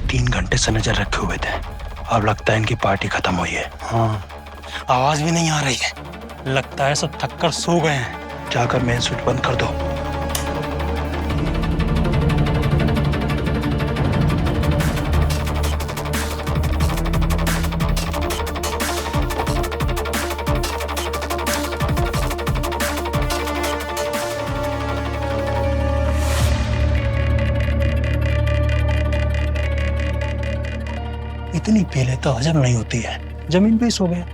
3 घंटे से नजर रखे हुए थे। अब लगता है इनकी पार्टी खत्म हुई है। हाँ, आवाज भी नहीं आ रही है। लगता है सब थक कर सो गए हैं। जाकर मेन स्विच बंद कर दो। इतनी पी ले तो हजम नहीं होती है। जमीन पे ही सो गया।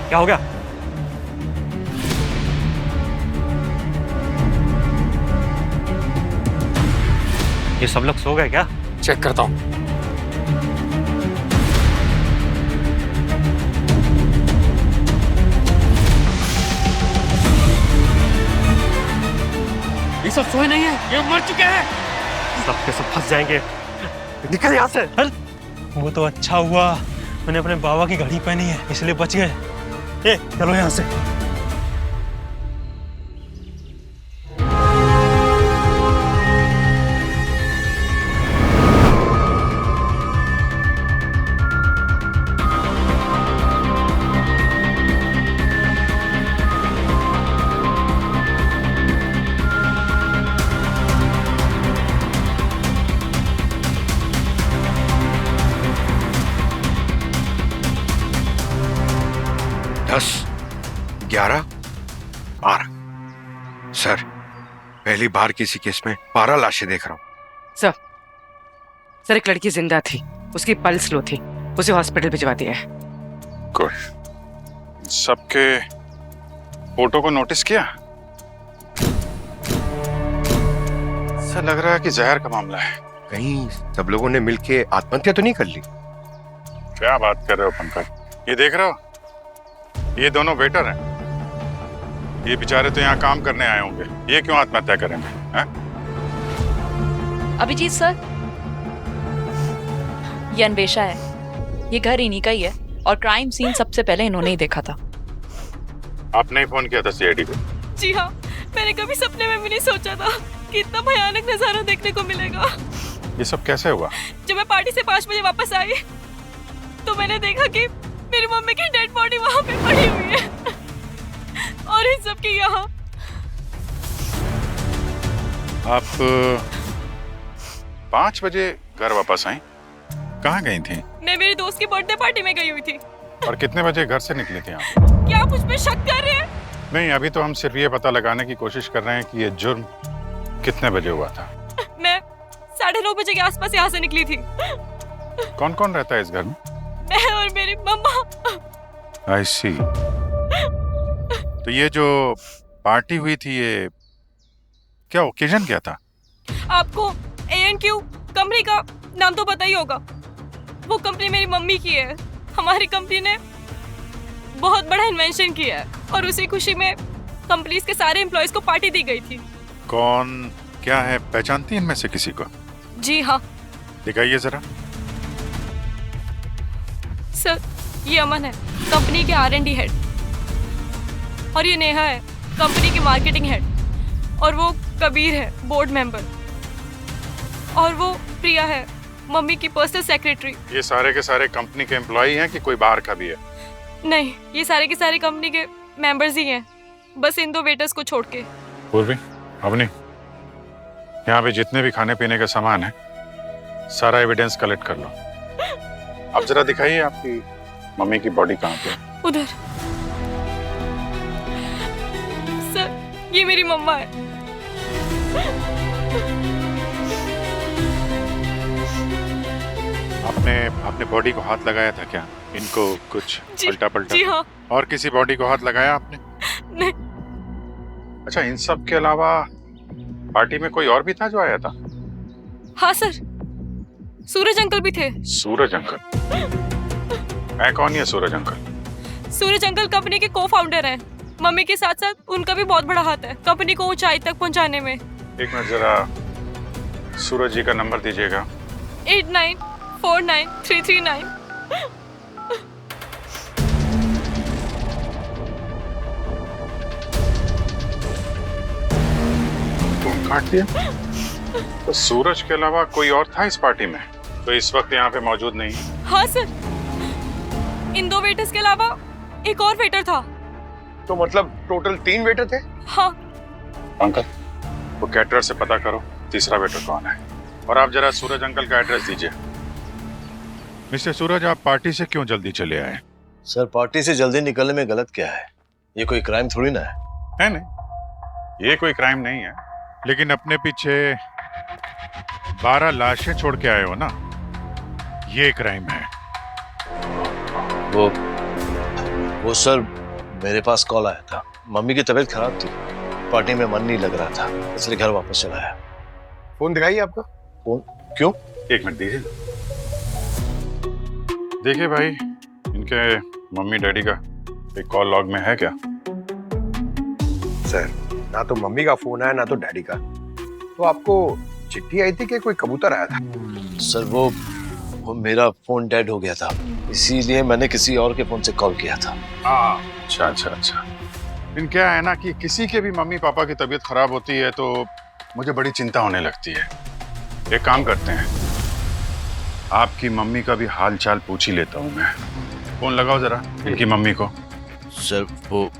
क्या हो गया? ये सब लोग सो गए क्या? चेक करता हूं। ये सब सोए नहीं है, ये मर चुके हैं। सब के सब फंस जाएंगे। निकल यहाँ से। वो तो अच्छा हुआ मैंने अपने बाबा की घड़ी पहनी है, इसलिए बच गए। चलो यहाँ से। दस, 11, 12। सर, पहली बार किसी केस में 12 लाशें देख रहा हूँ। सर एक लड़की जिंदा थी, उसकी पल्स लो थी, उसे हॉस्पिटल भिजवा दिया है। गुड। सबके फोटो को नोटिस किया? सर लग रहा है कि जहर का मामला है। कहीं सब लोगों ने मिलके आत्महत्या तो नहीं कर ली? क्या बात कर रहे हो पंकज? ये देख रहे हो, ये दोनों वेटर हैं। ये बेचारे तो यहाँ काम करने आए होंगे, ये क्यों आत्महत्या करेंगे? हैं? अभिजीत सर, ये अन्वेषा है। ये घर इन्हीं का ही है और क्राइम सीन सबसे पहले इन्होंने ही देखा था। आपने ही फोन किया था सीआईडी को? जी हाँ, मैंने कभी सपने में भी नहीं सोचा था कि इतना भयानक नजारा देखने को मिलेगा। ये सब कैसे हुआ? जब मैं पार्टी से 5 बजे वापस आई तो मैंने देखा कि मेरी मम्मी की डेड बॉडी वहां पे पड़ी हुई है और इन सब की यहाँ। आप 5 बजे घर वापस आई, कहाँ गई थी? मैं मेरी दोस्त की बर्थडे पार्टी में गई हुई थी। और कितने बजे घर से निकली थी आप? क्या आप मुझ पे शक कर रहे हैं? नहीं, अभी तो हम सिर्फ ये पता लगाने की कोशिश कर रहे हैं कि ये जुर्म कितने बजे हुआ था। मैं 9:30 बजे के आसपास यहाँ से निकली थी। कौन कौन रहता है इस घर में? मैं और मेरी मम्मा। I see। तो ये जो पार्टी हुई थी, ये क्या ओकेजन क्या था? आपको A&Q कंपनी का नाम तो पता ही होगा। वो कंपनी मेरी मम्मी की है। हमारी कंपनी ने बहुत बड़ा इन्वेंशन किया है और उसी खुशी में कंपनी के सारे एम्प्लॉयज को पार्टी दी गई थी। कौन क्या है, पहचानती है इनमें से किसी को? जी हाँ। दिखाइए जरा। सर, ये अमन है, कंपनी के R&D हेड, और ये नेहा है, कंपनी की मार्केटिंग हेड, और वो कबीर है, बोर्ड मेंबर, और वो प्रिया है, मम्मी की पर्सनल सेक्रेटरी। ये सारे के सारे कंपनी के एम्प्लॉय हैं कि कोई बाहर का भी है? नहीं, ये सारे के सारे कंपनी के मेंबर्स ही हैं, बस इन 2 वेटर्स को छोड़ के। पूर्वी, अवनी, यहाँ पे जितने भी खाने पीने का सामान है सारा एविडेंस कलेक्ट कर लो। अब जरा दिखाइए आपकी मम्मी की बॉडी कहाँ पे? उधर। सर, ये मेरी मम्मा है। आपने बॉडी को हाथ लगाया था क्या? इनको कुछ उल्टा पलटा? जी हाँ। और किसी बॉडी को हाथ लगाया आपने? नहीं। अच्छा, इन सब के अलावा पार्टी में कोई और भी था जो आया था? हाँ सर, सूरज अंकल भी थे। सूरज अंकल? है कौन ये सूरज अंकल? सूरज अंकल कंपनी के को फाउंडर हैं। मम्मी के साथ साथ उनका भी बहुत बड़ा हाथ है कंपनी को ऊंचाई तक पहुंचाने में। एक मिनट जरा सूरज जी का नंबर दीजिएगा। 89493339। फोन काट दिया। तो सूरज के अलावा कोई और था इस पार्टी में तो इस वक्त यहाँ पे मौजूद नहीं? हाँ सर, इन 2 वेटर्स के अलावा एक और वेटर था। तो मतलब टोटल 3 वेटर थे? हाँ। अंकल वो कैटरर से पता करो तीसरा वेटर कौन है और आप जरा सूरज अंकल का एड्रेस दीजिए। मिस्टर सूरज, आप पार्टी से क्यों जल्दी चले आए? सर पार्टी से जल्दी निकलने में गलत क्या है? ये कोई क्राइम थोड़ी ना है। नहीं, ये कोई क्राइम नहीं है, लेकिन अपने पीछे 12 लाशें छोड़ के आए हो ना, ये क्राइम है। वो सर मेरे पास कॉल आया था। मम्मी की तबीयत खराब थी, पार्टी में मन नहीं लग रहा था, इसलिए घर वापस चला आया। फोन दिखाइए आपका। फोन? क्यों? एक मिनट दीजिए। देखिए भाई, इनके मम्मी डैडी का एक कॉल लॉग में है क्या? सर ना तो मम्मी का फोन आया ना तो डैडी का। तो आपको चिट्ठी आई थी कि कोई कबूतर आया था? सर वो मेरा फोन डेड हो गया था, इसीलिए मैंने किसी और के फोन से कॉल किया था। अच्छा। लेकिन क्या है ना कि किसी के भी मम्मी पापा की तबीयत खराब होती है तो मुझे बड़ी चिंता होने लगती है। एक काम करते हैं, आपकी मम्मी का भी हाल चाल पूछ ही लेता हूँ मैं। फोन लगाओ जरा इनकी मम्मी को। सर वो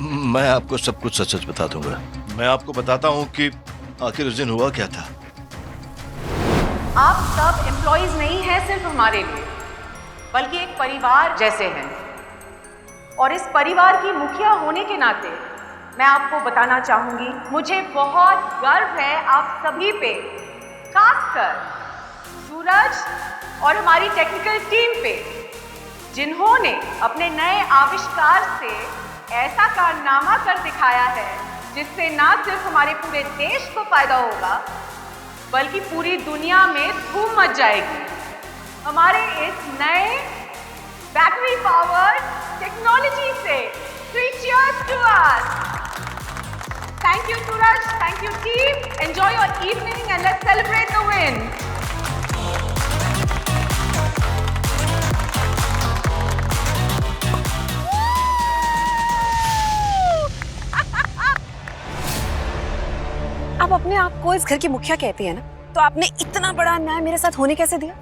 मैं आपको सब कुछ सच सच बता दूंगा। मैं आपको बताता हूँ कि आखिर उस दिन हुआ क्या था। आप सब एम्प्लॉइज नहीं हैं सिर्फ हमारे लिए, बल्कि एक परिवार जैसे हैं। और इस परिवार की मुखिया होने के नाते मैं आपको बताना चाहूंगी, मुझे बहुत गर्व है आप सभी पे, खासकर सूरज और हमारी टेक्निकल टीम पे, जिन्होंने अपने नए आविष्कार से ऐसा कारनामा कर दिखाया है जिससे ना सिर्फ हमारे पूरे देश को फायदा होगा बल्कि पूरी दुनिया में धूम मच जाएगी। हमारे इस नए बैटरी पावर्ड टेक्नोलॉजी से 3 cheers to us. Thank you Suraj, thank you team. Enjoy your evening and let's celebrate the win. आप अपने आप को इस घर की मुखिया कहती है ना, तो आपने इतना बड़ा अन्याय मेरे साथ होने कैसे दिया?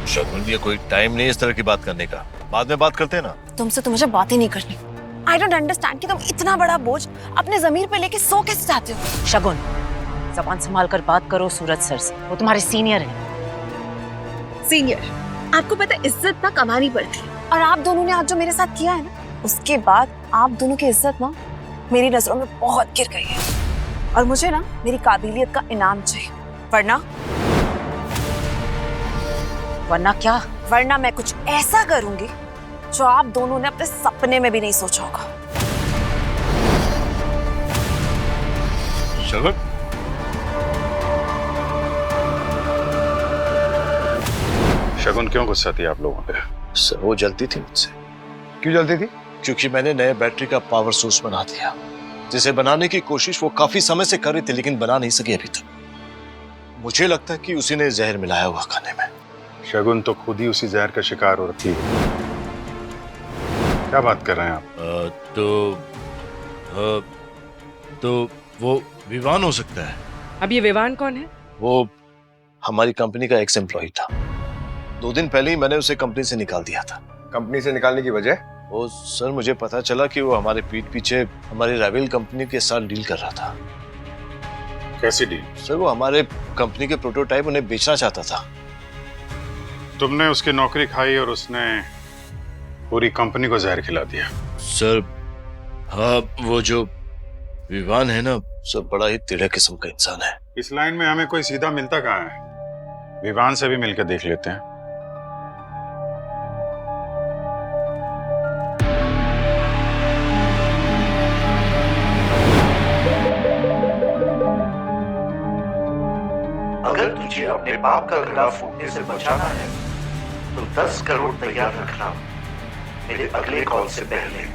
शगुन, ये कोई टाइम नहीं इस तरह की बात करने का, बाद में बात करते हैं ना। तुमसे तो मुझे बात ही नहीं करनी। आई डोंट अंडरस्टैंड कि तुम इतना बड़ा बोझ अपने जमीर पे लेके सो कैसे चाहते हो? शगुन, जबान संभाल कर बात करो सूरज सर से, वो तुम्हारे सीनियर हैं। सीनियर? आपको पता है इज्जत ना कमानी पड़ती है, और आप दोनों ने आज जो मेरे साथ किया है ना, उसके बाद आप दोनों की इज्जत ना मेरी नजरों में बहुत गिर गई है, और मुझे ना मेरी काबिलियत का इनाम चाहिए, वरना क्या? वरना मैं कुछ ऐसा करूंगी जो आप दोनों ने अपने सपने में भी नहीं सोचा होगा। शगुन, शगुन क्यों गुस्सा थी आप लोगों पे? सर वो जलती थी मुझसे। क्यों जलती थी? क्योंकि मैंने नए बैटरी का पावर सोर्स बना दिया, जिसे बनाने की कोशिश वो काफी समय से कर रही थी लेकिन बना नहीं सकी अभी तक। मुझे लगता है कि उसी ने जहर मिलाया हुआ खाने में। शगुन तो खुद ही उसी जहर का शिकार हो रही है। क्या बात कर रहे हैं आप? तो वो विवान हो सकता है। अब ये विवान कौन है? वो हमारी कंपनी का एक्स एम्प्लॉय था। 2 दिन पहले ही मैंने उसे कंपनी से निकाल दिया था। कंपनी से निकालने की वजह? वो सर मुझे पता चला कि वो हमारे पीठ पीछे हमारी राइवल कंपनी के साथ डील कर रहा था। कैसी डील? सर वो हमारे कंपनी के प्रोटोटाइप उन्हें बेचना चाहता था। तुमने उसकी नौकरी खाई और उसने पूरी कंपनी को जहर खिला दिया। सर हाँ, वो जो विवान है ना, सब बड़ा ही टेढ़ा किस्म का इंसान है। इस लाइन में हमें कोई सीधा मिलता कहाँ है? विवान से भी मिलकर देख लेते हैं। अगर तुझे अपने बाप का गला फूटने से बचाना है तो 10 करोड़ तैयार रखना मेरे अगले कॉल से पहले।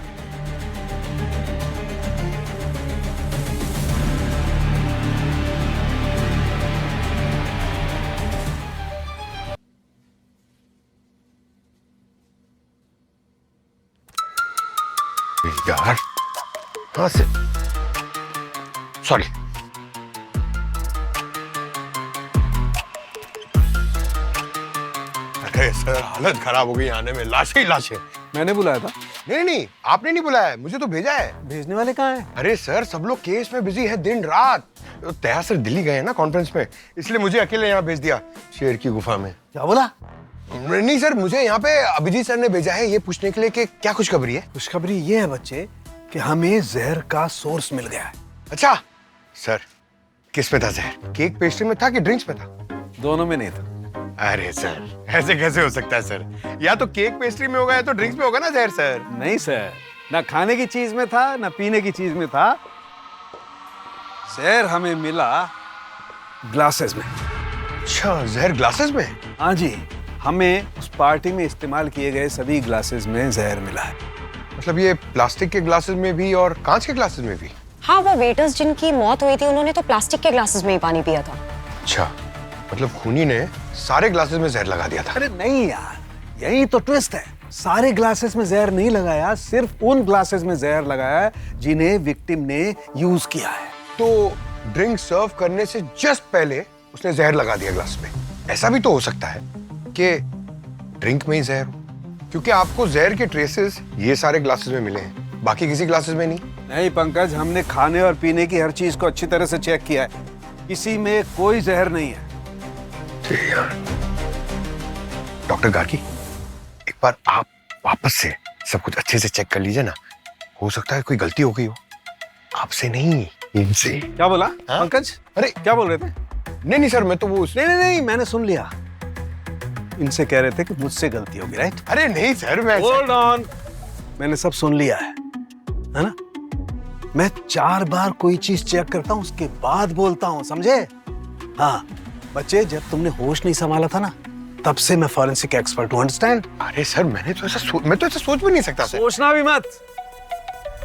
यार, हाँ से सॉरी। अरे सर, हालत खराब हो गई आने में, लाशें ही लाशें। मैंने बुलाया था। नहीं नहीं, आपने नहीं बुलाया है, मुझे तो भेजा है। भेजने वाले कहाँ हैं? अरे सर, सब लोग केस में बिजी है दिन रात। तो तया सर दिल्ली गए हैं ना कॉन्फ्रेंस में, इसलिए मुझे अकेले यहाँ भेज दिया शेर की गुफा में। क्या बोला? नहीं सर, मुझे यहाँ पे अभिजीत सर ने भेजा है ये पूछने के लिए कि क्या खुशखबरी है। खुशखबरी ये है बच्चे कि हमें जहर का सोर्स मिल गया है। अच्छा सर, किस में था जहर? केक पेस्ट्री में था कि ड्रिंक्स में था? दोनों में नहीं था। अरे सर, ऐसे कैसे हो सकता है सर? या तो केक पेस्ट्री में होगा या तो ड्रिंक्स में होगा ना जहर सर। नहीं सर, ना खाने की चीज में था ना पीने की चीज में था। जहर हमें मिला ग्लासेस में। अच्छा, जहर ग्लासेस में? हाँ जी, हमें उस पार्टी में इस्तेमाल किए गए सभी ग्लासेस में जहर मिला है। मतलब ये प्लास्टिक के ग्लासेस में भी और कांच के ग्लासेस में भी? हाँ, वो वेटर्स जिनकी मौत हुई थी उन्होंने तो प्लास्टिक के ग्लासेस में ही पानी पिया था। अच्छा, मतलब खूनी ने सारे ग्लासेस में जहर लगा दिया था। अरे नहीं यार, यही तो ट्विस्ट है। सारे ग्लासेस में जहर नहीं लगाया, सिर्फ उन ग्लासेस में जहर लगाया जिन्हें विक्टिम ने यूज किया है। तो ड्रिंक सर्व करने से जस्ट पहले उसने जहर लगा दिया ग्लास में। ऐसा भी तो हो सकता है कि ड्रिंक में ही जहर हो, क्योंकि आपको जहर के ट्रेसेस ये सारे ग्लासेस में मिले हैं, बाकी किसी ग्लासेस में नहीं। नहीं पंकज, हमने खाने और पीने की हर चीज को अच्छी तरह से चेक किया है, किसी में कोई जहर नहीं है। डॉक्टर गार्गी, एक बार आप वापस से सब कुछ अच्छे से चेक कर लीजिए ना, हो सकता है कोई गलती हो गई हो। आपसे नहीं, इनसे। क्या बोला पंकज? अरे क्या बोल रहे थे? नहीं सर, मैं तो वो नहीं, मैंने सुन लिया। इनसे कह रहे थे कि मुझसे गलती होगी, राइट? अरे नहीं सर, मैं होल्ड ऑन, मैंने सब सुन लिया है ना? मैं 4 बार कोई चीज चेक करता हूँ, उसके बाद बोलता हूँ, समझे? हाँ बच्चे, जब तुमने होश नहीं संभाला था ना, तब से मैं फॉरेंसिक एक्सपर्ट हूँ, अंडरस्टैंड? अरे सर, मैं तो ऐसा सोच भी नहीं सकता सर। सोचना भी मत,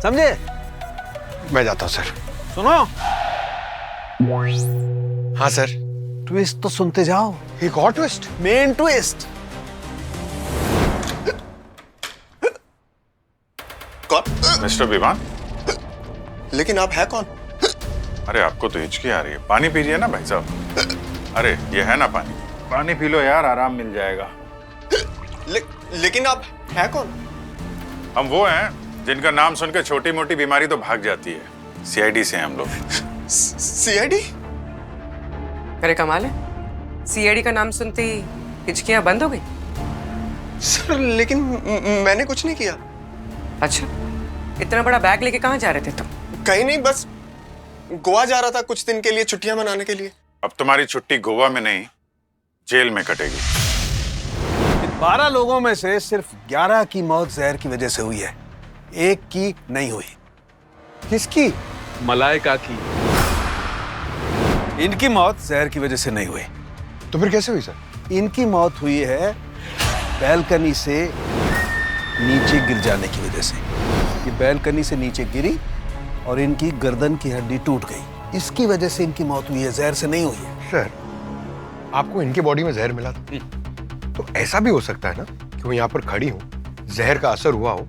समझे? मैं जाता हूँ सर। सुनो। हाँ सर। ट्विस्ट तो सुनते जाओ। एक और ट्विस्ट? Main twist. कौन? मिस्टर विवान। लेकिन आप है कौन? अरे आपको तो हिचकी आ रही है, पानी पीजिए ना भाई साहब। अरे ये है ना पानी, पानी पी लो यार, आराम मिल जाएगा। लेकिन आप है कौन? हम वो हैं जिनका नाम सुनकर छोटी मोटी बीमारी तो भाग जाती है। सीआईडी से हैं हम लोग। सीआईडी? अरे कमाल है, सीआईडी का नाम सुनते ही हिचकियां बंद हो गई? सर लेकिन मैंने कुछ नहीं किया। अच्छा, इतना बड़ा बैग लेके कहाँ जा रहे थे तुम? कहीं नहीं, बस गोवा जा रहा था कुछ दिन के लिए, छुट्टियां मनाने के लिए। अब तुम्हारी छुट्टी गोवा में नहीं, जेल में कटेगी। 12 लोगों में से सिर्फ 11 की मौत जहर की वजह से हुई है, एक की नहीं हुई। किसकी? मलाइका की। इनकी मौत जहर की वजह से नहीं हुई। तो फिर कैसे हुई सर? इनकी मौत हुई है बैल्कनी से नीचे गिर जाने की वजह से। ये बैल्कनी से नीचे गिरी और इनकी गर्दन की हड्डी टूट गई, इसकी वजह से इनकी मौत हुई है, जहर से नहीं हुई है। सर, आपको इनके बॉडी में जहर मिला था, तो ऐसा भी हो सकता है ना कि वो यहाँ पर खड़ी हो, जहर का असर हुआ हो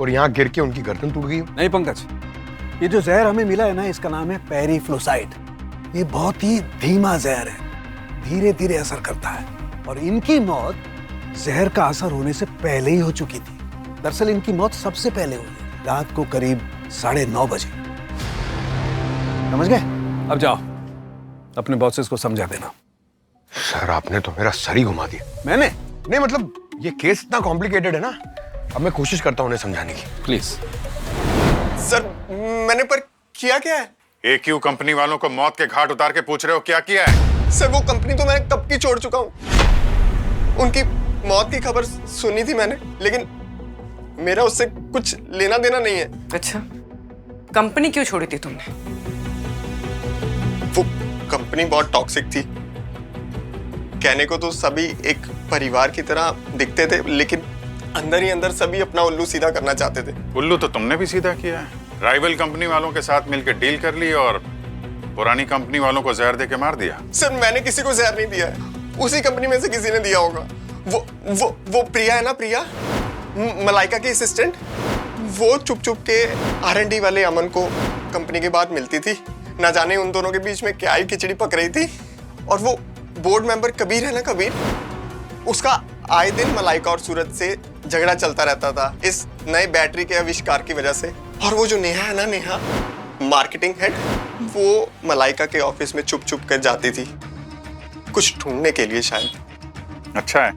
और यहाँ गिर के उनकी गर्दन टूट गई हो? नहीं पंकज, ये जो जहर हमें मिला है ना, इसका नाम है पेरिफ्लोसाइड। ये बहुत ही धीमा जहर है, धीरे धीरे असर करता है, और इनकी मौत जहर का असर होने से पहले ही हो चुकी थी। दरअसल इनकी मौत सबसे पहले हुई रात को करीब 9:30 बजे। समझ गए? अब जाओ, अपने बॉसेस को समझा देना। सर आपने तो मेरा सर ही घुमा दिया। मैंने? नहीं मतलब ये केस इतना कॉम्प्लिकेटेड है ना, अब मैं कोशिश करता हूँ उन्हें समझाने की। प्लीज। सर मैंने पर किया क्या है? AQ कंपनी वालों को मौत के घाट उतार के पूछ रहे हो क्या किया है? सर वो कंपनी तो मैं कब की छोड़ चुका हूँ। उनकी मौत की खबर सुनी थी मैंने, लेकिन मेरा उससे कुछ लेना देना नहीं है। अच्छा, कंपनी क्यों छोड़ी थी तुमने? वो कंपनी बहुत टॉक्सिक थी, कहने को तो सभी एक परिवार की तरह दिखते थे, लेकिन अंदर ही अंदर सभी अपना उल्लू सीधा करना चाहते थे। उल्लू तो तुमने भी सीधा किया है। राइवल कंपनी वालों के साथ मिलकर डील कर ली और पुरानी कंपनी वालों को जहर दे के मार दिया। सर मैंने किसी को जहर नहीं दिया है, उसी कंपनी में से किसी ने दिया होगा। वो प्रिया है ना, प्रिया मलाइका की असिस्टेंट, वो चुप चुप के R&D वाले अमन को कंपनी के बाद मिलती थी। ना जाने उन दोनों के बीच में क्या ही खिचड़ी पक रही थी। और वो बोर्ड मेंबर कबीर है ना, कबीर, उसका आए दिन मलाइका और सूरज से झगड़ा चलता रहता था इस नए बैटरी के आविष्कार की वजह से। और वो जो नेहा है ना, नेहा मार्केटिंग हेड, वो मलाइका के ऑफिस में चुप चुप कर जाती थी कुछ ढूंढने के लिए शायद। अच्छा है,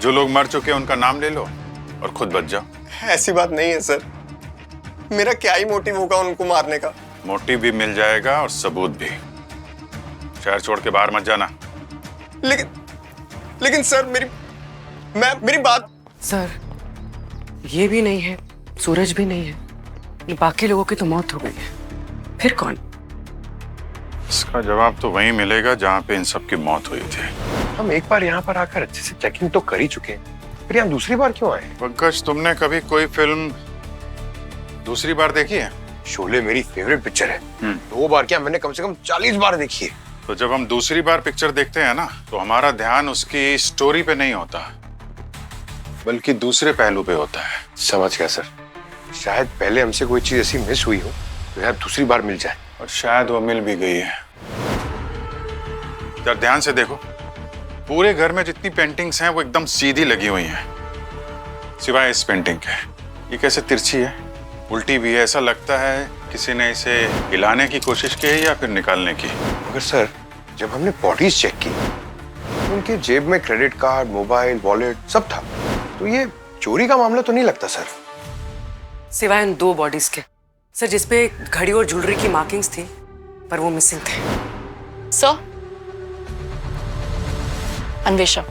जो लोग मर चुके हैं उनका नाम ले लो और खुद बच जाओ। ऐसी बात नहीं है सर, मेरा क्या ही मोटिव होगा उनको मारने का। मोटिव भी मिल जाएगा और सबूत भी। शहर छोड़ के बाहर मत जाना। लेकिन सर मेरी बात। सर ये भी नहीं है, सूरज भी नहीं है, बाकी लोगों की तो मौत हो गई है, फिर कौन? इसका जवाब तो वहीं मिलेगा जहां पे इन सब की मौत हुई थी। हम एक बार यहाँ पर आकर अच्छे से चेकिंग तो कर ही चुके हैं, फिर यहाँ दूसरी बार क्यों आए? पंकज, तुमने कभी कोई फिल्म दूसरी बार देखी है? शोले मेरी फेवरेट पिक्चर है। 2 बार क्या, मैंने कम से कम 40 बार देखी है। तो जब हम दूसरी बार पिक्चर देखते हैं ना, तो हमारा ध्यान उसकी स्टोरी पे नहीं होता, बल्कि दूसरे पहलू पे होता है। समझ गया सर, शायद पहले हमसे कोई चीज ऐसी मिस हुई हो तो यार दूसरी बार मिल जाए। और शायद वो मिल भी गई है। जरा ध्यान से देखो, पूरे घर में जितनी पेंटिंग्स हैं वो एकदम सीधी लगी हुई हैं, सिवाय इस पेंटिंग के। ये कैसे तिरछी है, उल्टी भी है। ऐसा लगता है किसी ने इसे हिलाने की कोशिश की है या फिर निकालने की। मगर सर, जब हमने बॉडीज चेक की तो उनके जेब में क्रेडिट कार्ड, मोबाइल, वॉलेट सब था, तो ये चोरी का मामला तो नहीं लगता सर। सिवाय इन 2 बॉडीज के सर, जिसपे घड़ी और ज्वेलरी की मार्किंग्स थी, पर वो मिसिंग थे। सर, अन्वेषा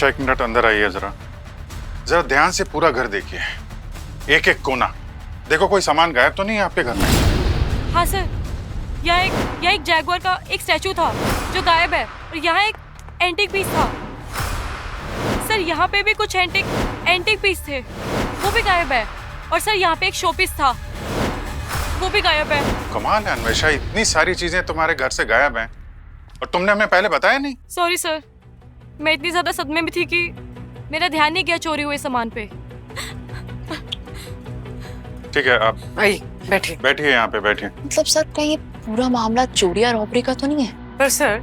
एक मिनट अंदर आइए। जरा ध्यान से पूरा घर देखिए, एक एक कोना देखो, कोई सामान गायब तो नहीं है आपके घर में? हाँ सर, यहाँ एक जैगुआर का एक स्टैचू था जो गायब है, और यहाँ एक एंटीक पीस था। सर यहाँ पे भी कुछ एंटीक पीस थे, वो भी गायब है। और सर यहाँ पे एक शो पीस था, वो भी गायब है। कमाल है अन्वेषा, इतनी सारी चीजें तुम्हारे घर से गायब हैं और तुमने हमें पहले बताया नहीं। सॉरी सर, मैं इतनी ज्यादा सदमे में थी कि मेरा ध्यान नहीं गया चोरी हुए सामान पे। ठीक है, आप बैठिए यहाँ पे बैठिए। मतलब सर, कहीं ये पूरा मामला चोरी या रॉबरी का तो नहीं है? पर सर,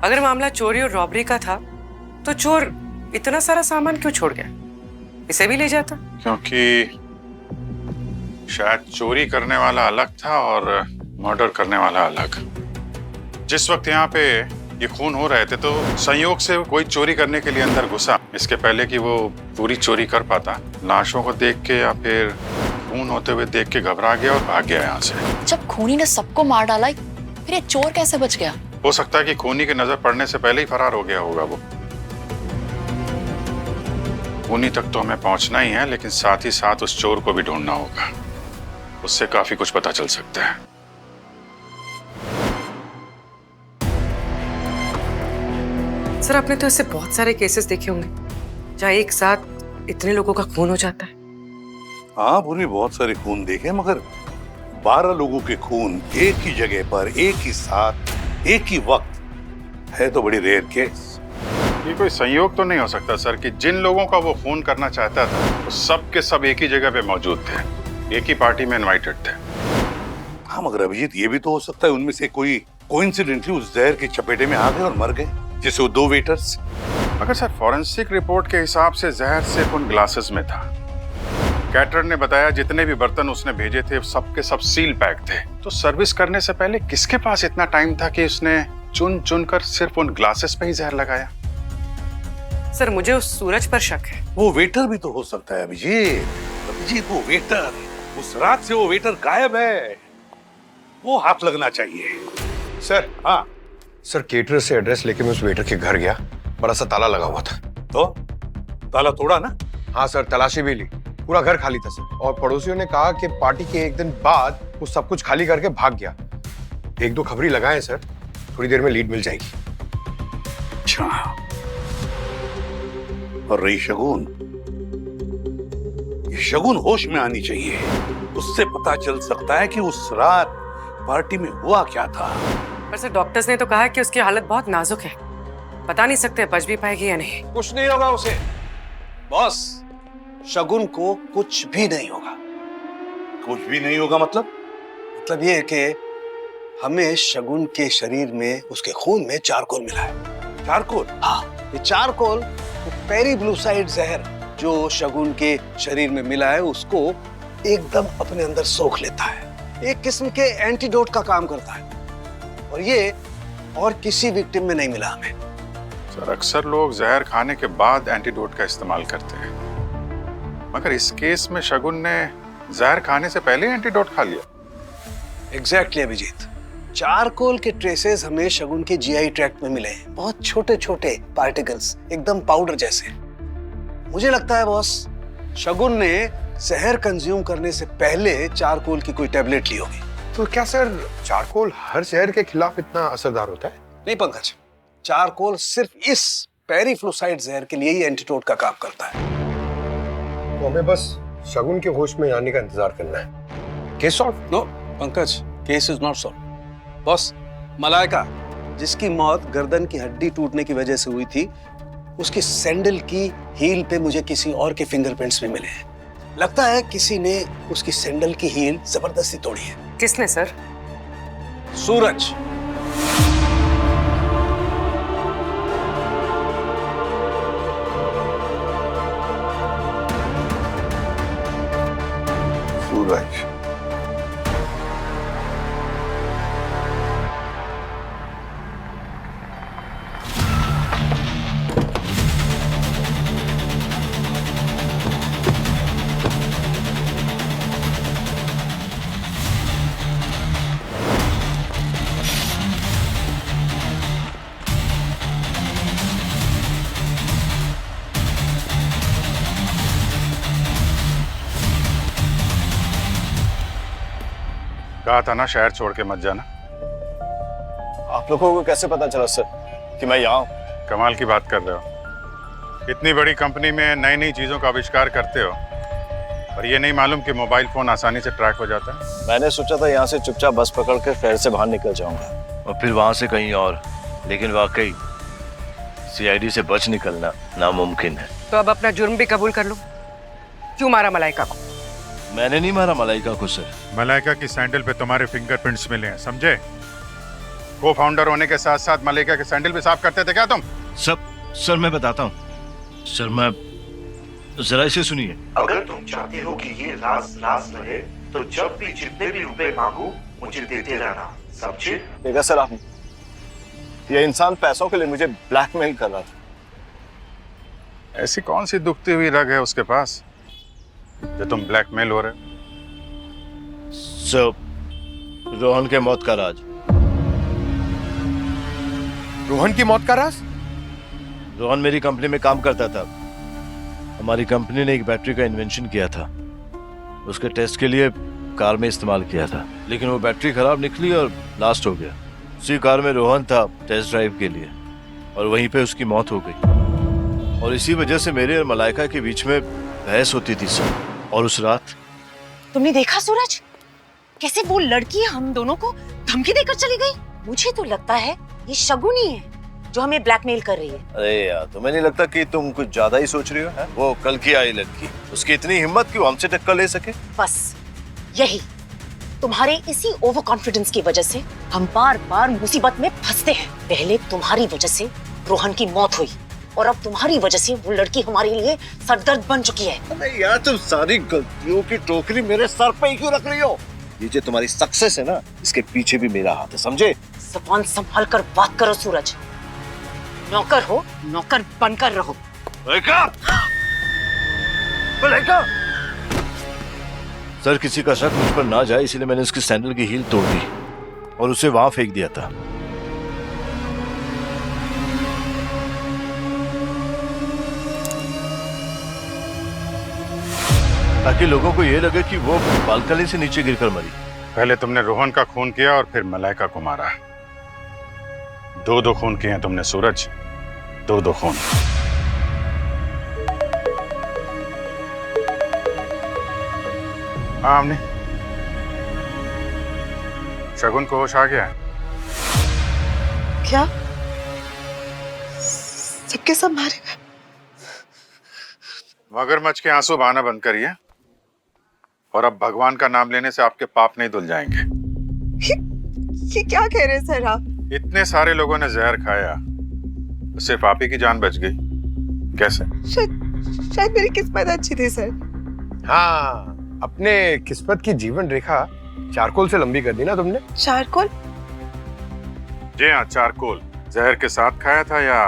अगर मामला चोरी और रॉबरी का था तो चोर इतना सारा सामान क्यों छोड़ गया? इसे भी ले जाता। क्योंकि शायद चोरी करने वाला अलग था और मर्डर करने वाला अलग। जिस वक्त यहाँ पे ये खून हो रहे थे तो संयोग से कोई चोरी करने के लिए अंदर घुसा, इसके पहले कि वो पूरी चोरी कर पाता। लाशों को देख के या फिर खून होते हुए देख के घबरा गया और भाग गया यहाँ से। जब खूनी ने सबको मार डाला, फिर ये चोर कैसे बच गया? हो सकता है कि खूनी की नजर पड़ने से पहले ही फरार हो गया होगा वो। खूनी तक तो हमें पहुंचना ही है, लेकिन साथ ही साथ उस चोर को भी ढूंढना होगा, उससे काफी कुछ पता चल सकता है। सर, आपने तो ऐसे बहुत सारे केसेस देखे होंगे जहाँ एक साथ इतने लोगों का खून हो जाता है। हाँ, पूरी बहुत सारे खून देखे, मगर 12 लोगों के खून एक ही जगह पर, एक ही साथ, एक ही वक्त है तो बड़ी रेयर केस। ये कोई संयोग तो नहीं हो सकता सर कि जिन लोगों का वो खून करना चाहता था वो सब के सब एक ही जगह पे मौजूद थे, एक ही पार्टी में इनवाइटेड थे। हाँ, मगर अभिजीत, ये भी तो हो सकता है उनमें से कोई कोइंसिडेंटली उस जहर के चपेटे में आ गए और मर गए, जैसे वो 2 वेटर्स। मगर सर, फॉरेंसिक रिपोर्ट के हिसाब से जहर सिर्फ उन ग्लासेस में था। कैटरर ने बताया जितने भी बर्तन उसने भेजे थे सब के सब सील पैक थे। तो सर्विस करने से पहले किसके पास इतना टाइम था कि उसने चुन चुन कर सिर्फ उन ग्लासेस पे ही जहर लगाया? सर, मुझे उस सूरज पर शक है। वो वेटर भी तो हो सकता है अभिजीत, वो वेटर, उस रात से वो वेटर गायब है, वो हाथ लगना चाहिए। सर, हाँ सर, केटरर से एड्रेस लेके मैं उस वेटर के घर गया, बड़ा सा ताला लगा हुआ था। तो ताला तोड़ा ना? हाँ सर, तलाशी भी ली, पूरा घर खाली था सर। और पड़ोसियों ने कहा कि पार्टी के एक दिन बाद वो सब कुछ खाली करके भाग गया। 1-2 खबरी लगाए सर, थोड़ी देर में लीड मिल जाएगी। अच्छा, और रही शगुन, ये शगुन होश में आनी चाहिए। उससे पता चल सकता है कि उस रात पार्टी में हुआ क्या था। पर सर डॉक्टर्स ने तो कहा कि उसकी हालत बहुत नाजुक है, बता नहीं सकते बच भी पाएगी या नहीं। कुछ नहीं होगा उसे बॉस, शगुन को कुछ भी नहीं होगा। कुछ भी नहीं होगा मतलब ये है कि हमें शगुन के शरीर में, उसके खून में चारकोल मिला है। चारकोल? हाँ, ये चारकोल पेरीग्लूसाइड जहर जो शगुन के शरीर में मिला है उसको एकदम अपने अंदर सोख लेता है। एक किस्म के एंटीडोट का काम करता है, और ये और किसी विक्टिम में नहीं मिला हमें। सर अक्सर लोग जहर खाने के बाद एंटीडोट का इस्तेमाल करते हैं, मगर इस केस में शगुन ने जहर खाने से पहले एंटीडोट खा लिया। एग्जैक्टली अभिजीत, चारकोल के ट्रेसेस हमें शगुन के जीआई ट्रैक्ट में मिले हैं, बहुत छोटे छोटे पार्टिकल्स, एकदम पाउडर जैसे। मुझे लगता है बॉस, शगुन ने जहर कंज्यूम करने से पहले चारकोल की कोई टैबलेट ली होगी। तो क्या सर चारकोल हर जहर के खिलाफ इतना असरदार होता है? नहीं पंकज, चारकोल सिर्फ इस पेरीफ्लोसाइड जहर के लिए ही एंटीडोट का काम करता है। तो हमें बस शगुन के होश में आने का इंतजार करना है। Case solve? No Pankaj, case is not solve. Boss, Malaika जिसकी मौत गर्दन की हड्डी टूटने की वजह से हुई थी, उसकी सैंडल की हील पे मुझे किसी और के फिंगरप्रिंट्स भी मिले हैं। लगता है किसी ने उसकी सैंडल की हील जबरदस्ती तोड़ी है। किसने सर? सूरज। सूरज? कहा था ना शहर छोड़ के मत जाना। आप लोगों को कैसे पता चला सर कि मैं यहाँ हूँ? कमाल की बात कर रहे हो। इतनी बड़ी कंपनी में नई नई चीजों का आविष्कार करते हो और ये नहीं मालूम कि मोबाइल फोन आसानी से ट्रैक हो जाता है। मैंने सोचा था यहाँ से चुपचाप बस पकड़कर शहर से बाहर निकल जाऊंगा और फिर वहां से कहीं और, लेकिन वाकई सीआईडी से बच निकलना नामुमकिन है। तो अब अपना जुर्म भी कबूल कर लो। क्यों मारा मलाइका को? मैंने नहीं मारा मलाइका को सर। मलाइका की सैंडल पे तुम्हारे फिंगरप्रिंट्स मिले हैं, समझे? को फाउंडर होने के साथ साथ मलाइका के सैंडल भी साफ करते थे क्या तुम? सर मैं बताता हूँ सर, मैं जरा इसे सुनिए। अगर तुम चाहते हो कि ये राज राज रहे तो जब भी जितने भी रुपए मांगू मुझे देते रहना, समझे? देखा सर आपने, ये इंसान पैसों के लिए मुझे ब्लैकमेल कर रहा था। ऐसी कौन सी दुखती हुई रग है उसके पास जो तुम ब्लैकमेल हो रहे? सर, रोहन के मौत का राज। रोहन की मौत का राज? रोहन मेरी कंपनी में काम करता था। हमारी कंपनी ने एक बैटरी का इन्वेंशन किया था, उसके टेस्ट के लिए कार में इस्तेमाल किया था, लेकिन वो बैटरी खराब निकली और ब्लास्ट हो गया। उसी कार में रोहन था टेस्ट ड्राइव के लिए और वहीं पे उसकी मौत हो गई। और इसी वजह से मेरे और मलाइका के बीच में बहस होती थी सर। और उस रात तुमने देखा सूरज, कैसे वो लड़की हम दोनों को धमकी देकर चली गई? मुझे तो लगता है ये शगुन ही है जो हमें ब्लैकमेल कर रही है। अरे यार, तुम्हें नहीं लगता कि तुम कुछ ज्यादा ही सोच रही हो? है? वो कल की आई लड़की, उसकी इतनी हिम्मत कि वो हमसे टक्कर ले सके? बस यही, तुम्हारे इसी ओवर कॉन्फिडेंस की वजह से हम बार बार मुसीबत में फंसते हैं। पहले तुम्हारी वजह से रोहन की मौत हुई और अब तुम्हारी वजह से वो लड़की हमारे लिए सरदर्द बन चुकी है। अरे यार, तुम सारी गलतियों की टोकरी मेरे सर पे ही क्यों रख रही हो? ये जो तुम्हारी सक्सेस है ना, इसके पीछे भी मेरा हाथ है, समझे? ज़बान संभाल कर बात करो सूरज। नौकर हो, नौकर बनकर रहो। मलाइका! सर, किसी का शक मुझ पर ना जाए इसलिए मैंने उसकी सैंडल की हील तोड़ दी और उसे वहां फेंक दिया था। ताकि लोगों को ये लगे कि वो बालकनी से नीचे गिरकर मरी। पहले तुमने रोहन का खून किया और फिर मलाइका को मारा। दो दो खून किए हैं तुमने सूरज, दो दो खून। हमने शगुन को होश आ गया है? क्या सबके सब मारे गए? मगरमच्छ के आंसू बहाना बंद करिए और अब भगवान का नाम लेने से आपके पाप नहीं धुल जाएंगे। ये क्या कह रहे हैं सर आप? इतने सारे लोगों ने जहर खाया, सिर्फ आप ही की जान बच गई, कैसे? शायद मेरी किस्मत अच्छी थी सर। हाँ, अपने किस्मत की जीवन रेखा चारकोल से लंबी कर दी ना तुमने। चारकोल? जी हाँ, चारकोल। जहर के साथ खाया था या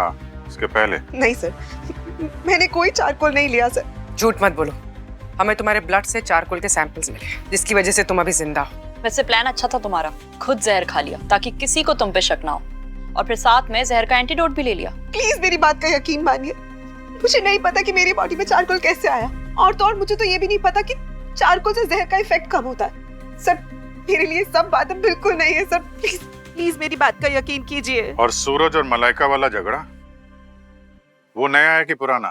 उसके पहले? नहीं सर, मैंने कोई चारकोल नहीं लिया सर। झूठ मत बोलो, हमें तुम्हारे ब्लड से चारकोल के सैंपल्स मिले, जिसकी वजह से तुम अभी जिंदा हो। वैसे प्लान अच्छा था तुम्हारा, खुद जहर खा लिया ताकि किसी को तुम पे शक ना हो, और फिर साथ में जहर का एंटीडोट भी ले लिया। प्लीज मेरी बात का यकीन मानिए, मुझे नहीं पता कि मेरी बॉडी में चारकोल कैसे आया, और तो और मुझे तो ये भी नहीं पता कि चारकोल से जहर का इफेक्ट कम होता है। सर मेरे लिए सब बातें बिल्कुल नहीं है सर, प्लीज प्लीज मेरी बात का यकीन कीजिए। और सूरज और मलाइका वाला झगड़ा, वो नया है कि पुराना?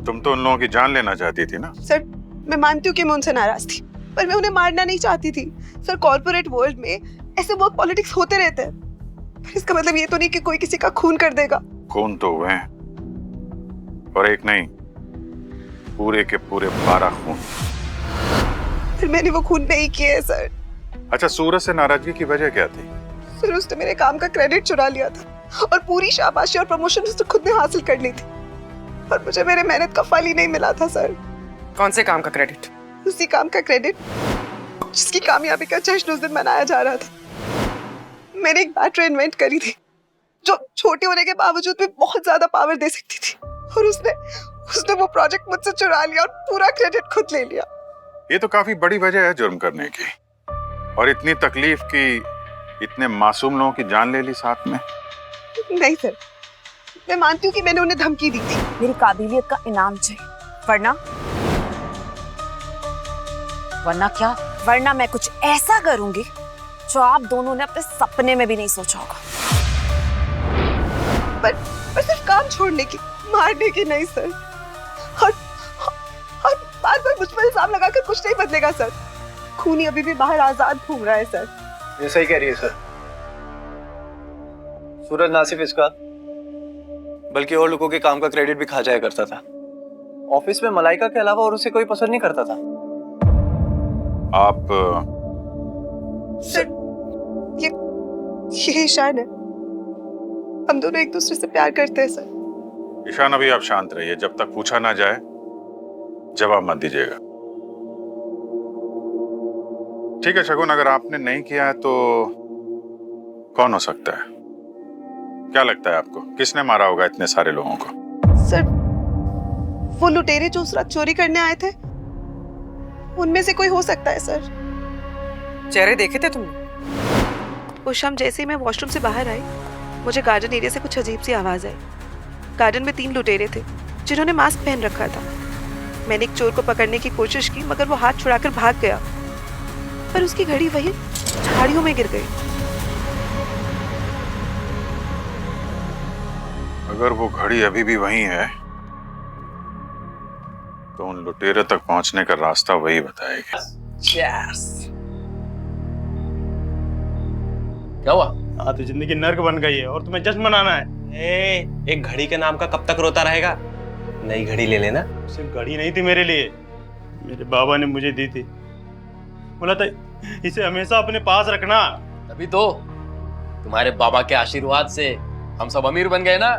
तुम तो उन लोगों की जान लेना चाहती थी ना? सर मैं मानती हूँ कि मैं उनसे नाराज थी, पर मैं उन्हें मारना नहीं चाहती थी। सर कॉर्पोरेट वर्ल्ड में ऐसे वर्क पॉलिटिक्स होते रहते हैं, पर इसका मतलब ये तो नहीं कि कोई किसी का खून कर देगा। खून तो हुए हैं, और एक नहीं, पूरे के पूरे 12 खून। फिर मैंने वो खून नहीं किए सर। अच्छा, सूरज से नाराजगी की वजह क्या थी? सर उसने मेरे काम का क्रेडिट चुरा लिया था, और पूरी शाबाशी और प्रमोशन उसने खुद ने हासिल कर ली थी, और मुझे मेरे मेहनत का फल ही नहीं मिला था सर। कौन से काम का क्रेडिट? उसी काम का क्रेडिट जिसकी कामयाबी का जश्न उस दिन मनाया जा रहा था। मैंने एक बैटरी इन्वेंट करी थी जो छोटी होने के बावजूद भी बहुत ज्यादा पावर दे सकती थी, और उसने वो प्रोजेक्ट मुझसे चुरा लिया और पूरा क्रेडिट खुद ले लिया। ये तो काफी बड़ी वजह है जुर्म करने की, और इतनी तकलीफ की, इतने मासूम लोगों की जान ले ली साथ में। नहीं सर, मैं मानती हूँ कि मैंने उन्हें धमकी दी थी। मेरी काबिलियत का इनाम चाहिए, वरना मैं कुछ ऐसा करूंगी जो आप दोनों ने अपने सपने में भी नहीं सोचा होगा। पर सिर्फ काम छोड़ने की, मारने की नहीं सर। और बार-बार मुझ पर इल्जाम लगाकर कुछ नहीं बदलेगा सर। खूनी अभी भी बाहर आजाद घूम रहा है सर। ये सही कह रही है सर। सूरज ना सिर्फ इसका बल्कि और लोगों के काम का क्रेडिट भी खा जाया करता था। ऑफिस में मलाइका के अलावा और उसे कोई पसंद नहीं करता था। आप सर ये ईशान है, हम दोनों एक दूसरे से प्यार करते हैं सर। ईशान अभी आप शांत रहिए, जब तक पूछा ना जाए जवाब मत दीजिएगा। ठीक है शगुन, अगर आपने नहीं किया है तो कौन हो सकता है? क्या लगता है आपको, किसने मारा होगा इतने सारे लोगों को? सर वो लुटेरे जो उस रात चोरी करने आए थे, उनमें से कोई हो सकता है सर। चेहरे देखे थे तुमने? उस शाम जैसे ही मैं वॉशरूम से बाहर आई, मुझे गार्डन एरिया से कुछ अजीब सी आवाज आई। गार्डन में 3 लुटेरे थे जिन्होंने मास्क पहन रखा था। मैंने एक चोर को पकड़ने की कोशिश की, मगर वो हाथ छुड़ाकर भाग गया, पर उसकी घड़ी वही झाड़ियों में गिर गई। अगर वो घड़ी अभी भी वहीं है तो उन लुटेरे तक पहुंचने का रास्ता वही बताएगी। क्या हुआ? हाँ तो जिंदगी नर्क बन गई है और तुम्हें जश्न मनाना है। एक घड़ी के नाम का कब तक रोता रहेगा? नई घड़ी ले लेना। सिर्फ घड़ी नहीं थी मेरे लिए, मेरे बाबा ने मुझे दी थी। बोला था इसे हमेशा अपने पास रखना। तभी तो तुम्हारे बाबा के आशीर्वाद से हम सब अमीर बन गए ना,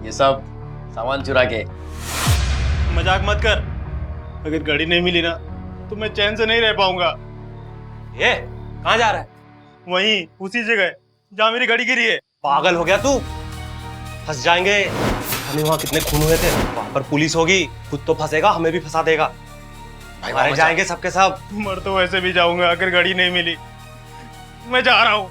ये सब सामान चुरा के। मजाक मत कर, अगर घड़ी नहीं मिली ना तो मैं चैन से नहीं रह पाऊंगा। ये कहाँ जा रहा है? वहीं उसी जगह जहाँ मेरी घड़ी गिरी है। पागल हो गया तू? फंस जाएंगे। हमें वहाँ कितने खून हुए थे, वहाँ पर पुलिस होगी, खुद तो फंसेगा, हमें भी फंसा देगा। मारे जाएंगे सबके सब। मर तो वैसे भी जाऊंगा अगर घड़ी नहीं मिली। मैं जा रहा हूँ।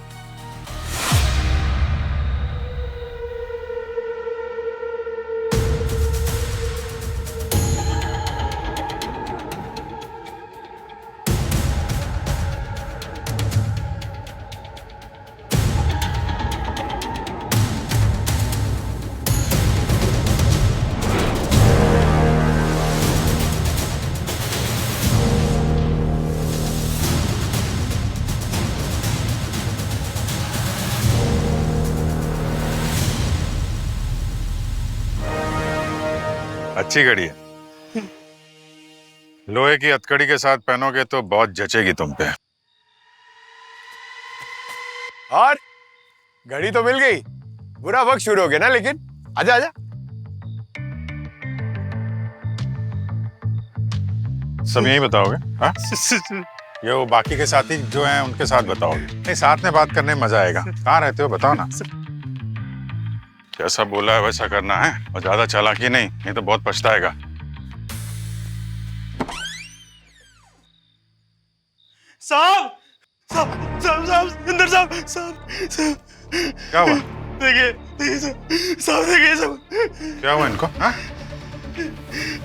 अच्छी घड़ी है, लोहे की हथकड़ी के साथ पहनोगे तो बहुत जचेगी तुम पे। और घड़ी तो मिल गई, बुरा वक्त शुरू हो गया ना, लेकिन आजा आजा। सब यही बताओगे? हाँ? ये वो बाकी के साथी जो हैं उनके साथ बताओगे? नहीं, साथ में बात करने में मजा आएगा। कहाँ रहते हो बताओ ना। जैसा बोला है वैसा करना है, और ज्यादा चालाकी नहीं तो बहुत पछताएगा। साहब साहब साहब साहब इंदर साहब साहब क्या हुआ? देखिए साहब, देखिए सब क्या हुआ इनको? हाँ?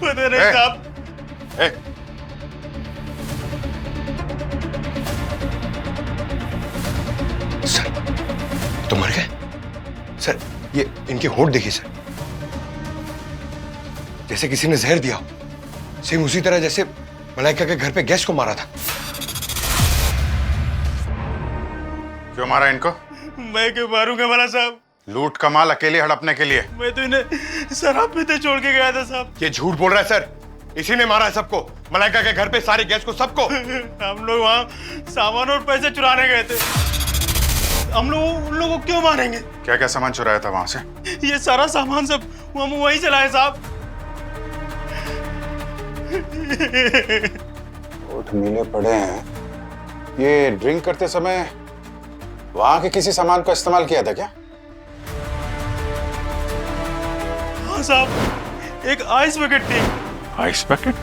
पता नहीं साहब। सर तो मर गए? सर ये इनके होंठ देखिए सर, जैसे किसी ने जहर दिया हो। सेम उसी तरह जैसे मलाइका के घर पे गेस्ट को मारा था। क्यों मारा इनको? मैं क्यों मारूंगा भला साहब? लूट कमाल अकेले हड़पने के लिए। मैं तो इन्हें शराब पीते छोड़ के गया था साहब। ये झूठ बोल रहा है सर, इसी ने मारा है सबको, मलाइका के घर पे सारे गेस्ट को, सबको। हम लोग वहाँ सामान और पैसे चुराने गए थे। हम लोग उन लोगों को क्यों मारेंगे? क्या क्या सामान चुराया था वहां से? ये सारा सामान सब हम वहीं चलाए साहब। होठ नीले पड़े हैं। ये ड्रिंक करते समय वहां के किसी सामान का इस्तेमाल किया था क्या? हाँ साहब, एक आइस पैकेट थी। Ice packet?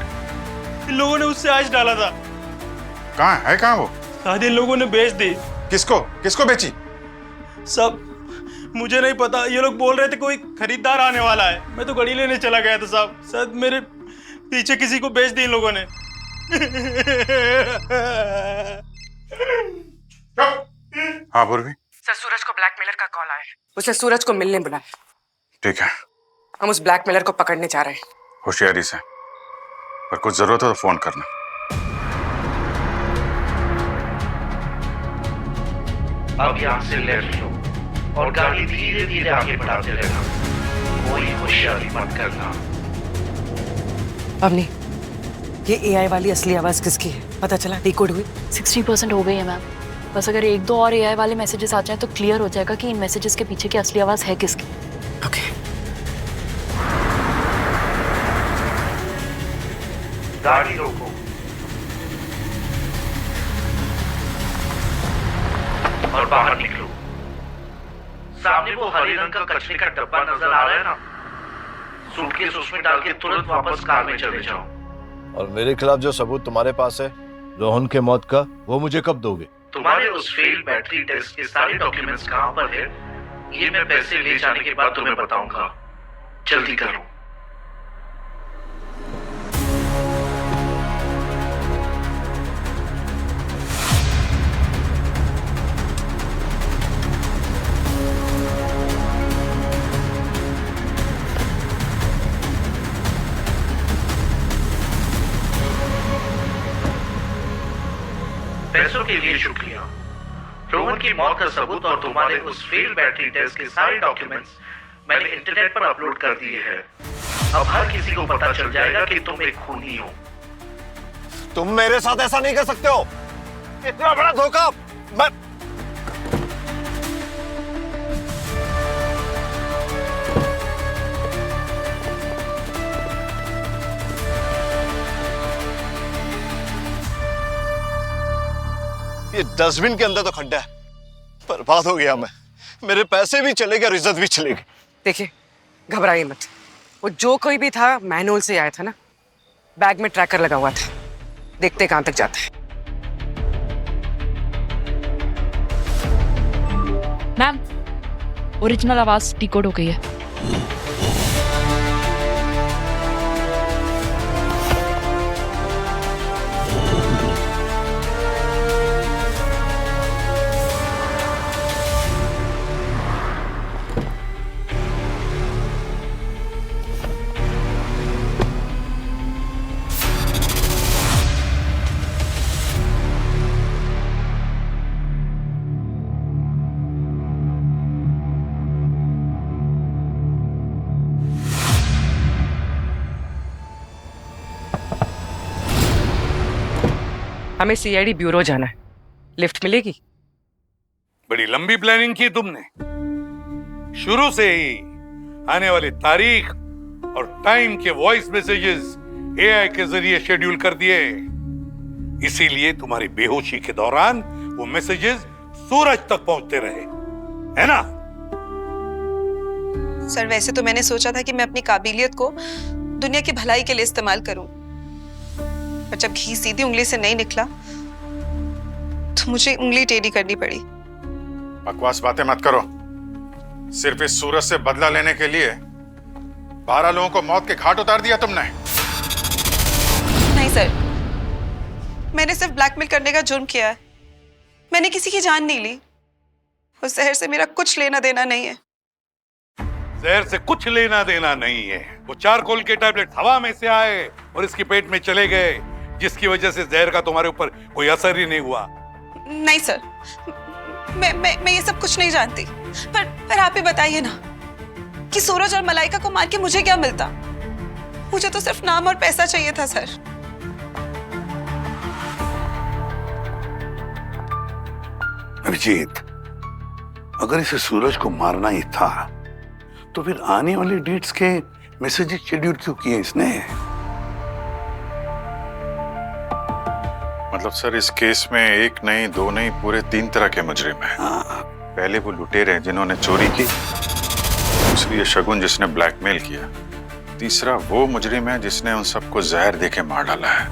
इन लोगों ने उससे आइस डाला था। कहाँ है? कहाँ वो? शायद इन लोगों ने बेच दी। किसको? किसको बेची? सब मुझे नहीं पता, ये लोग बोल रहे थे कोई खरीदार आने वाला है। मैं तो घड़ी लेने चला गया था साहब, शायद मेरे पीछे किसी को बेच दी इन लोगों ने। हाँ पूर्वी। सर सूरज को ब्लैकमेलर का कॉल आया है, उसे सूरज को मिलने बुलाया। ठीक है, हम उस ब्लैकमेलर को पकड़ने जा रहे हैं। होशियारी से, पर कुछ जरूरत हो तो फोन करना। अब यहाँ से लेफ्ट लो और गाड़ी धीरे धीरे आगे बढ़ाते रहना, कोई होशियारी मत करना। अवनी, ये एआई वाली असली आवाज किसकी है? पता चला? डिकोड हुई? 60% हो गई है मैम। बस अगर 1-2 और एआई वाले मैसेजेस आ जाए तो क्लियर हो जाएगा कि इन मैसेजेस के पीछे की असली आवाज है किसकी। ओके। गाड़ी रोको और बाहर निकलो। सामने वो हरे रंग का कचरे का डब्बा नजर आ रहा है ना, सूटकेस उसमें डाल के तुरंत वापस कार में चले जाओ। और मेरे खिलाफ जो सबूत तुम्हारे पास है रोहन के मौत का, वो मुझे कब दोगे? तुम्हारे उस फेल बैटरी टेस्ट के सारे डॉक्यूमेंट्स कहां पर है, ये मैं पैसे ले जाने के बाद तुम्हें बताऊंगा। जल्दी करो। पैसों के लिए शुक्रिया। रोहन की मौत का सबूत और तुम्हारे उस फेल बैटरी टेस्ट के सारे डॉक्यूमेंट्स मैंने इंटरनेट पर अपलोड कर दिए हैं। अब हर किसी को पता चल जाएगा कि तुम एक खूनी हो। तुम मेरे साथ ऐसा नहीं कर सकते हो, इतना बड़ा धोखा मैं... ये डस्टबिन के अंदर तो खड्डा है, बर्बाद हो गया मैं। मेरे पैसे भी चले गए और इज्जत भी चले गई। देखिए, घबराइए मत। वो जो कोई भी था मैनुअल से आया था ना, बैग में ट्रैकर लगा हुआ था। देखते कहां तक जाता है। मैम, ओरिजिनल आवाज डिकोड हो गई है। हमें सीआईडी ब्यूरो जाना है, लिफ्ट मिलेगी? बड़ी लंबी प्लानिंग की तुमने। शुरू से ही आने वाली तारीख और टाइम के वॉइस मैसेजेस एआई के जरिए शेड्यूल कर दिए। इसीलिए तुम्हारी बेहोशी के दौरान वो मैसेजेस सूरज तक पहुंचते रहे, है ना? सर वैसे तो मैंने सोचा था कि मैं अपनी काबिलियत को दुनिया की भलाई के लिए इस्तेमाल करूं, पर जब घी सीधी उंगली से नहीं निकला तो मुझे उंगली टेढ़ी करनी पड़ी। बकवास बातें मत करो। सिर्फ इस सूरज से बदला लेने के लिए 12 लोगों को मौत के घाट उतार दिया तुमने। नहीं सर, मैंने सिर्फ ब्लैकमेल करने का जुर्म किया है। मैंने किसी की जान नहीं ली। उस जहर से मेरा कुछ लेना देना नहीं है। जहर से कुछ लेना देना नहीं है। वो चारकोल के टैबलेट हवा में से आए और इसके पेट में चले गए, जिसकी वजह से जहर का तुम्हारे ऊपर कोई असर ही नहीं हुआ। नहीं सर, मैं ये सब कुछ नहीं जानती। पर आप ही बताइए ना कि सूरज और मलाइका को मार के मुझे क्या मिलता? मुझे तो सिर्फ नाम और पैसा चाहिए था सर। अभिजीत, अगर इसे सूरज को मारना ही था तो फिर आने वाले डेट्स के मैसेजेस शेड्यूल क्यों किए इसने? मतलब सर, इस केस में एक नहीं, दो नहीं, पूरे 3 तरह के मुजरिम हैं। पहले वो लुटेरे हैं जिन्होंने चोरी की, दूसरी ये शगुन जिसने ब्लैकमेल किया, तीसरा वो मुजरिम है जिसने उन सबको जहर देके मार डाला है।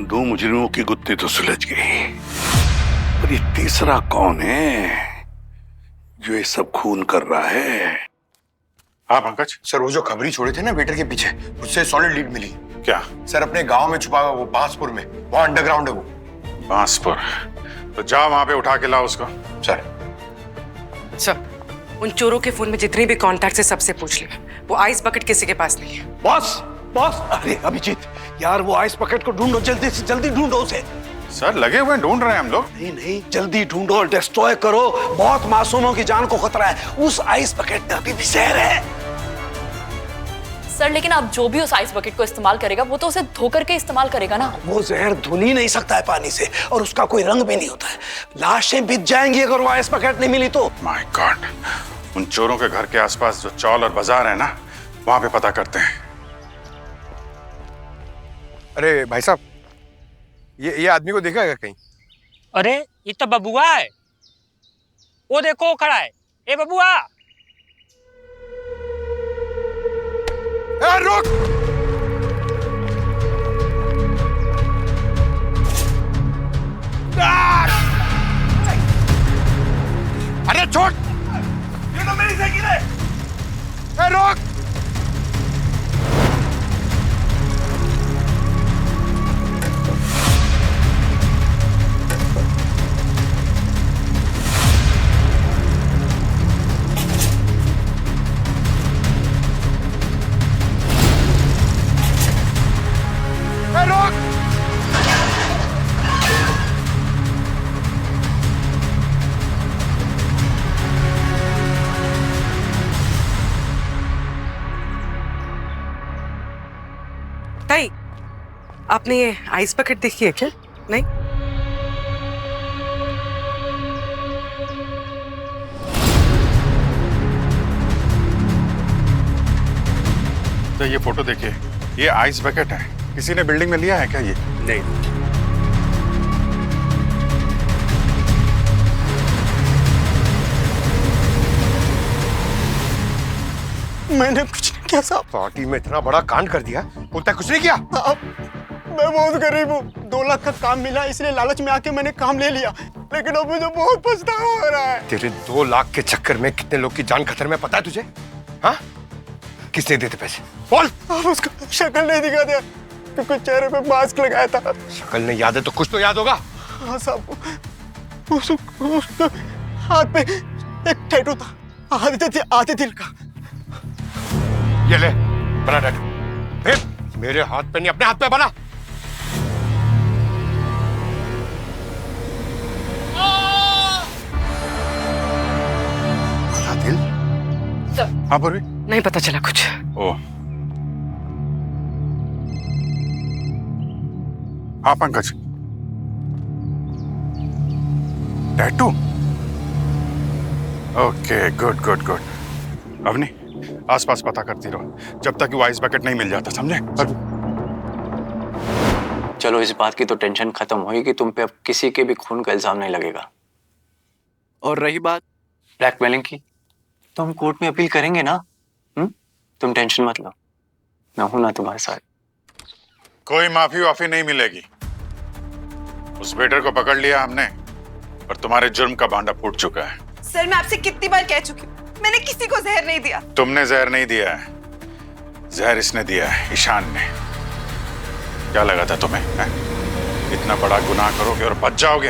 2 मुजरिमों की गुत्थी तो सुलझ गई, पर ये तीसरा कौन है जो ये सब खून कर रहा है? हाँ पंकज। सर वो जो खबरी छोड़े थे ना वेटर के पीछे, उससे सॉलिड लीड मिली। क्या? सर अपने गांव में छुपा हुआ, वो बांसपुर में, वहां अंडरग्राउंड है वो। बांसपुर? तो जाओ वहां पे उठा के लाओ उसको। सर उन चोरों के फोन में जितने भी कॉन्टैक्ट है सबसे पूछ लिया। वो आइस बकेट किसी के पास नहीं है। बॉस, अरे अभिजीत यार, वो आइस बकेट को ढूंढो, जल्दी से जल्दी ढूंढो उसे। सर लगे हुए ढूंढ रहे हैं हम लोग। नहीं, जल्दी ढूंढो और डिस्ट्रॉय करो। बहुत मासूमों की जान को खतरा है। उस आइस बकेट में अभी भी जहर है। सर लेकिन अब जो भी उस आइस बकेट को इस्तेमाल करेगा वो तो उसे धो करके इस्तेमाल करेगा ना। वो जहर धुल ही नहीं सकता है पानी से, और उसका कोई रंग भी नहीं होता है। लाशें बिछ जाएंगी अगर वो आइस बकेट नहीं मिली तो। माय गॉड, उन चोरों के घर के आसपास जो चौल और बाजार है ना, वहां पे पता करते हैं। अरे भाई साहब, ये आदमी को देखा है कहीं? अरे ये तो बबुआ है, वो देखो खड़ा है। ए बबुआ, रुक! अरे छोड़! ये तो मेरी साइकिल है। रुक! ताई, आपने ये आइस बकेट देखी है क्या? नहीं? तो ये फोटो देखिए, ये आइस बकेट है। किसी ने बिल्डिंग में लिया है क्या ये? नहीं। मैंने कुछ नहीं किया साहब। पार्टी में इतना बड़ा कांड कर दिया, बोलता कुछ नहीं किया। मैं बहुत गरीब हूँ, 2 लाख का काम मिला, इसलिए लालच में आके मैंने काम ले लिया, लेकिन अब मुझे बहुत पछतावा हो रहा है। तेरे 2 लाख के चक्कर में कितने लोग की जान खतरे में, पता है तुझे? हाँ? किसने देते पैसे? बोल। आप उसका शक्ल नहीं दिखा दिया, क्योंकि चेहरे पे मास्क लगाया था। शक्ल नहीं याद है तो कुछ तो याद होगा। हाँ साहब, उसके हाथ पे एक टैटू था, आधे दिल का। ये ले, बना टैटू। मेरे हाथ पे नहीं, अपने हाथ पे बना। दिल? हाँ पूर्वी? नहीं पता चला कुछ। ओह, हाँ Pankaj. Tattoo? Okay, good good good. Avani, आसपास पता करती रहो जब तक वो आइस बकेट नहीं मिल जाता, समझे? चलो इस बात की तो टेंशन खत्म हुई कि तुम पे अब किसी के भी खून का इल्जाम नहीं लगेगा। और रही बात ब्लैकमेलिंग की, तो हम कोर्ट में अपील करेंगे ना। तुम टेंशन मत लो, मैं हूं ना तुम्हारे साथ। कोई माफी वाफी नहीं मिलेगी। उस वेटर को पकड़ लिया हमने और तुम्हारे जुर्म का भांडा फूट चुका है। सर मैं आपसे कितनी बार कह चुकी हूँ, मैंने किसी को जहर नहीं दिया। तुमने जहर नहीं दिया है, जहर इसने दिया है, ईशान ने। क्या लगा था तुम्हें है? इतना बड़ा गुनाह करोगे और बच जाओगे?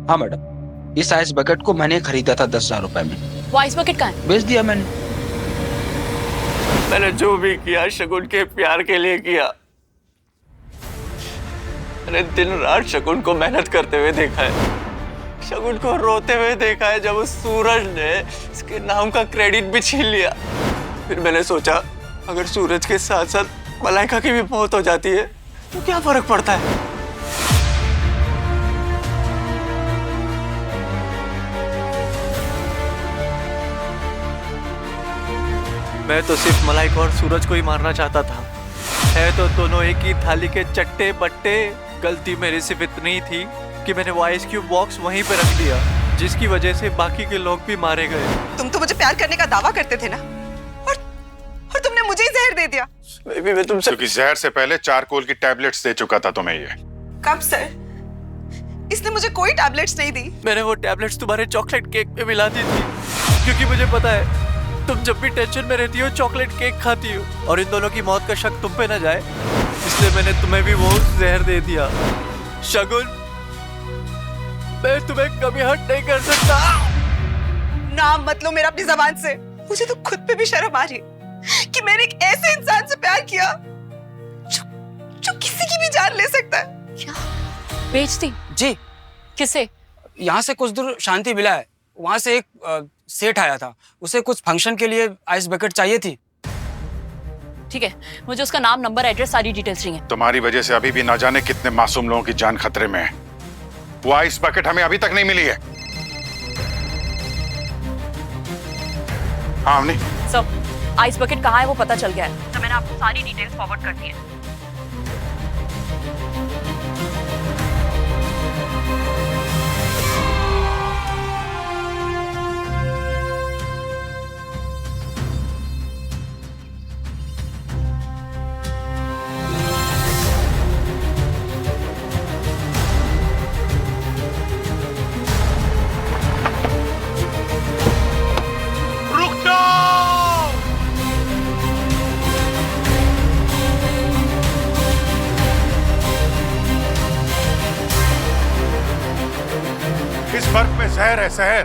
हाँ मैडम, इस आइस बकेट को मैंने खरीदा था 10,000 रुपए में। वो आइस बकेट कहाँ है? बेच दिया मैंने। मैंने जो भी किया शगुन के प्यार के लिए किया। मैंने दिन रात शगुन को मेहनत करते हुए देखा है, शगुन को रोते हुए देखा है जब उस सूरज ने इसके नाम का क्रेडिट भी छीन लिया। फिर मैंने सोचा अगर सूरज के साथ साथ मलाइका की भी मौत हो जाती है तो क्या फर्क पड़ता है। मैं तो सिर्फ मलाइका और सूरज को ही मारना चाहता था। है तो दोनों एक ही थाली के चट्टे बट्टे। गलती मेरी सिर्फ इतनी थी कि मैंने वो आइस क्यूब बॉक्स वहीं पे रख दिया, जिसकी वजह से बाकी के लोग भी मारे गए। तुम तो मुझे प्यार करने का दावा करते थे ना, और तुमने मुझे ही जहर दे दिया। मैं तुमसे क्योंकि जहर से पहले चारकोल की टैबलेट्स दे चुका था तुम्हें ये। कब सर? इसने मुझे कोई टैबलेट्स नहीं दी। मैंने वो टैबलेट्स तुम्हारे चॉकलेट केक में मिला दी थी, क्योंकि मुझे पता है तुम जब भी टेंशन में रहती हो चॉकलेट केक खाती हो और इन दोनों की मौत का शक तुम पे न जाए, इसलिए मैंने तुम्हें भी वो जहर दे दिया। शगुन, मैं तुम्हें कभी हर्ट नहीं कर सकता। नाम मत लो मेरा अपनी जबान से। मुझे तो खुद पे भी शर्म आ रही है कि मैंने एक ऐसे इंसान से प्यार किया जो किसी की भी जान ले सकता है। क्या बेचती? जी। किसे? यहाँ से कुछ दूर शांति विला है, वहाँ से एक सेठ आया था, उसे कुछ फंक्शन के लिए आइस बकेट चाहिए थी। ठीक है, मुझे उसका नाम, नंबर, एड्रेस, सारी डिटेल्स चाहिए। तुम्हारी वजह से अभी भी ना जाने कितने मासूम लोगों की जान खतरे में है। वो आइस बकेट हमें अभी तक नहीं मिली है। हाँ हमने सर, आइस बकेट कहाँ है वो पता चल गया है, तो मैंने आपको सारी डिटेल्स फॉरवर्ड कर दी है। इस बर्फ में जहर है, जहर।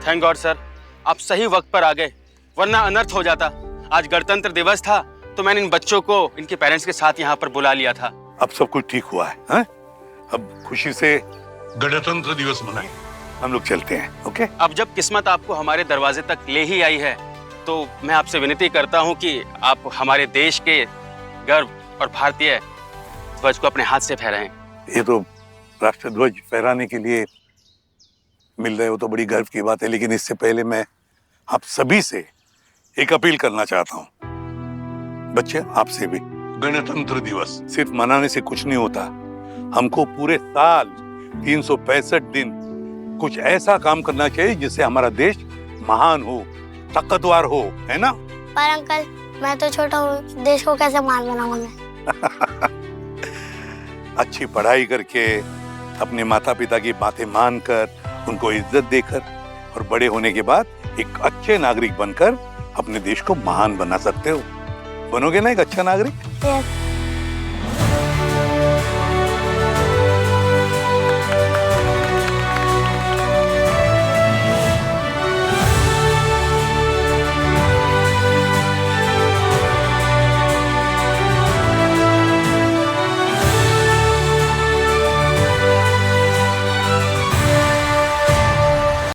थैंक गॉड सर, आप सही वक्त पर आ गए, वरना अनर्थ हो जाता। आज गणतंत्र दिवस था तो मैंने इन बच्चों को इनके पेरेंट्स के साथ यहाँ पर बुला लिया था। अब सब कुछ ठीक हुआ है, हाँ? अब खुशी से गणतंत्र दिवस मनाएं। हम लोग चलते हैं, ओके? अब जब किस्मत आपको हमारे दरवाजे तक ले ही आई है तो मैं आपसे विनती करता हूँ कि आप हमारे देश के गर्व और भारतीय ध्वज को अपने हाथ से फहराएं। ये तो राष्ट्र ध्वज फहराने के लिए मिल रहे हो तो बड़ी गर्व की बात है, लेकिन इससे पहले मैं आप सभी से एक अपील करना चाहता हूँ। बच्चे, आपसे भी। गणतंत्र दिवस सिर्फ मनाने से कुछ नहीं होता, हमको पूरे साल 365 दिन कुछ ऐसा काम करना चाहिए जिससे हमारा देश महान हो, ताकतवर हो, है ना? पर अंकल, मैं तो छोटा हूँ, देश को कैसे महान बनाऊंगा मैं? अच्छी पढ़ाई करके, अपने माता पिता की बातें मानकर, उनको इज्जत देकर और बड़े होने के बाद एक अच्छे नागरिक बनकर अपने देश को महान बना सकते हो। बनोगे ना एक अच्छा नागरिक? यस।